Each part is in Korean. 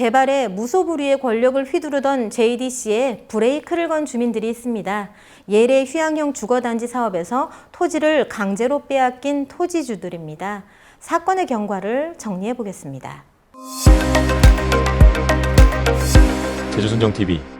개발에 무소불위의 권력을 휘두르던 JDC에 브레이크를 건 주민들이 있습니다. 예래 휴양형 주거단지 사업에서 토지를 강제로 빼앗긴 토지주들입니다. 사건의 경과를 정리해 보겠습니다. 제주순정TV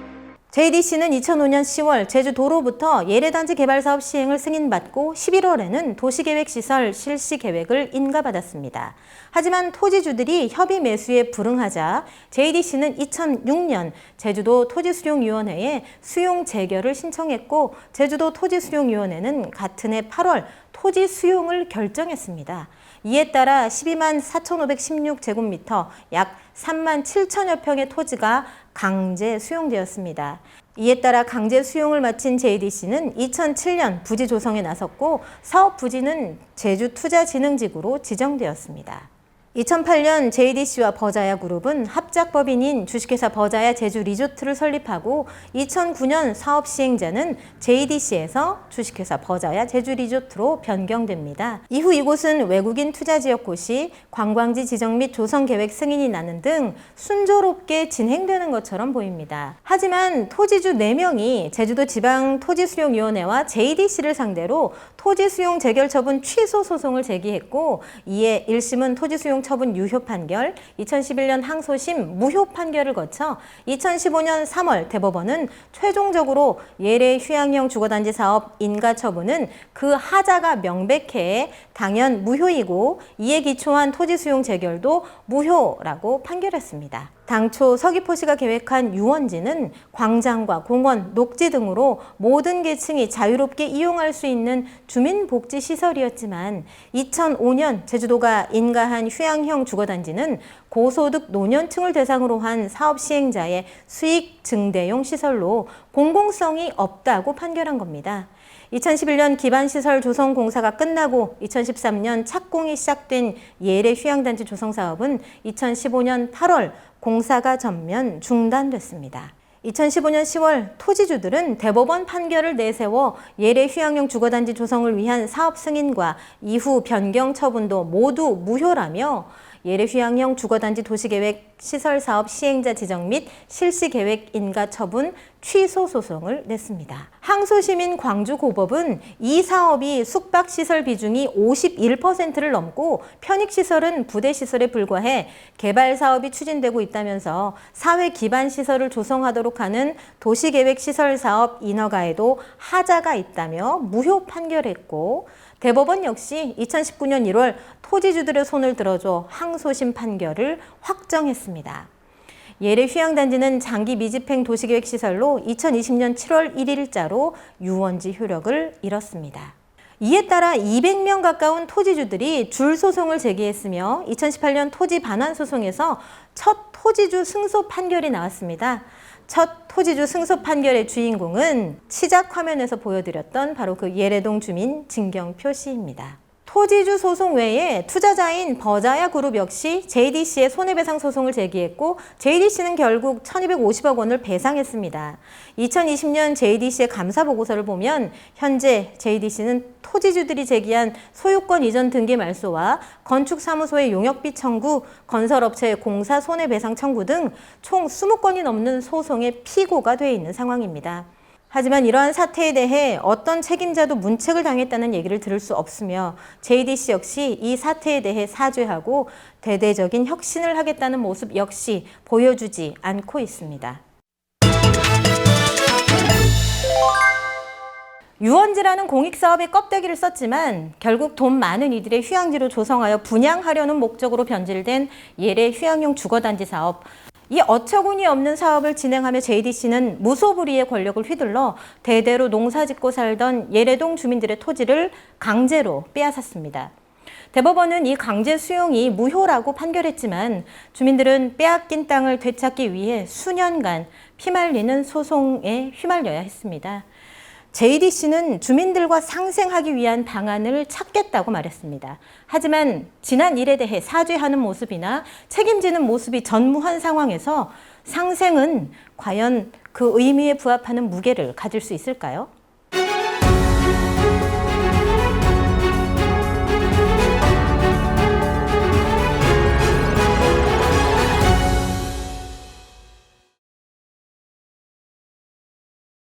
JDC는 2005년 10월 제주도로부터 예래단지 개발사업 시행을 승인받고 11월에는 도시계획시설 실시계획을 인가받았습니다. 하지만 토지주들이 협의 매수에 불응하자 JDC는 2006년 제주도 토지수용위원회에 수용 재결을 신청했고 제주도 토지수용위원회는 같은 해 8월 토지 수용을 결정했습니다. 이에 따라 12만 4,516제곱미터, 약 3만 7천여 평의 토지가 강제 수용되었습니다. 이에 따라 강제 수용을 마친 JDC는 2007년 부지 조성에 나섰고 사업 부지는 제주투자진흥지구로 지정되었습니다. 2008년 JDC와 버자야 그룹은 합작법인인 주식회사 버자야 제주리조트를 설립하고 2009년 사업 시행자는 JDC에서 주식회사 버자야 제주리조트로 변경됩니다. 이후 이곳은 외국인 투자지역 고시, 관광지 지정 및 조성 계획 승인이 나는 등 순조롭게 진행되는 것처럼 보입니다. 하지만 토지주 4명이 제주도 지방토지수용위원회와 JDC를 상대로 토지수용 재결 처분 취소 소송을 제기했고 이에 1심은 토지수용 처분 유효 판결, 2011년 항소심 무효 판결을 거쳐 2015년 3월 대법원은 최종적으로 예래 휴양형 주거단지 사업 인가 처분은 그 하자가 명백해 당연 무효이고 이에 기초한 토지 수용 재결도 무효라고 판결했습니다. 당초 서귀포시가 계획한 유원지는 광장과 공원, 녹지 등으로 모든 계층이 자유롭게 이용할 수 있는 주민복지시설이었지만 2005년 제주도가 인가한 휴양형 주거단지는 고소득 노년층을 대상으로 한 사업 시행자의 수익 증대용 시설로 공공성이 없다고 판결한 겁니다. 2011년 기반시설 조성 공사가 끝나고 2013년 착공이 시작된 예래 휴양단지 조성 사업은 2015년 8월 공사가 전면 중단됐습니다. 2015년 10월 토지주들은 대법원 판결을 내세워 예래 휴양형 주거단지 조성을 위한 사업 승인과 이후 변경 처분도 모두 무효라며 예래 휴양형 주거단지 도시계획 시설사업 시행자 지정 및 실시계획 인가 처분 취소 소송을 냈습니다. 항소심인 광주고법은 이 사업이 숙박시설 비중이 51%를 넘고 편익시설은 부대시설에 불과해 개발사업이 추진되고 있다면서 사회 기반 시설을 조성하도록 하는 도시계획시설사업 인허가에도 하자가 있다며 무효 판결했고 대법원 역시 2019년 1월 토지주들의 손을 들어줘 항소심 판결을 확정했습니다. 예래 휴양단지는 장기 미집행 도시계획시설로 2020년 7월 1일자로 유원지 효력을 잃었습니다. 이에 따라 200명 가까운 토지주들이 줄 소송을 제기했으며 2018년 토지 반환 소송에서 첫 토지주 승소 판결이 나왔습니다. 첫 토지주 승소 판결의 주인공은 시작 화면에서 보여드렸던 바로 그 예래동 주민 진경표 씨입니다. 토지주 소송 외에 투자자인 버자야 그룹 역시 JDC에 손해배상 소송을 제기했고 JDC는 결국 1,250억 원을 배상했습니다. 2020년 JDC의 감사보고서를 보면 현재 JDC는 토지주들이 제기한 소유권 이전 등기 말소와 건축사무소의 용역비 청구, 건설업체의 공사 손해배상 청구 등 총 20건이 넘는 소송의 피고가 돼 있는 상황입니다. 하지만 이러한 사태에 대해 어떤 책임자도 문책을 당했다는 얘기를 들을 수 없으며 JDC 역시 이 사태에 대해 사죄하고 대대적인 혁신을 하겠다는 모습 역시 보여주지 않고 있습니다. 유원지라는 공익사업의 껍데기를 썼지만 결국 돈 많은 이들의 휴양지로 조성하여 분양하려는 목적으로 변질된 예래 휴양용 주거단지 사업. 이 어처구니 없는 사업을 진행하며 JDC는 무소불위의 권력을 휘둘러 대대로 농사짓고 살던 예래동 주민들의 토지를 강제로 빼앗았습니다. 대법원은 이 강제 수용이 무효라고 판결했지만 주민들은 빼앗긴 땅을 되찾기 위해 수년간 피말리는 소송에 휘말려야 했습니다. JDC는 주민들과 상생하기 위한 방안을 찾겠다고 말했습니다. 하지만 지난 일에 대해 사죄하는 모습이나 책임지는 모습이 전무한 상황에서 상생은 과연 그 의미에 부합하는 무게를 가질 수 있을까요?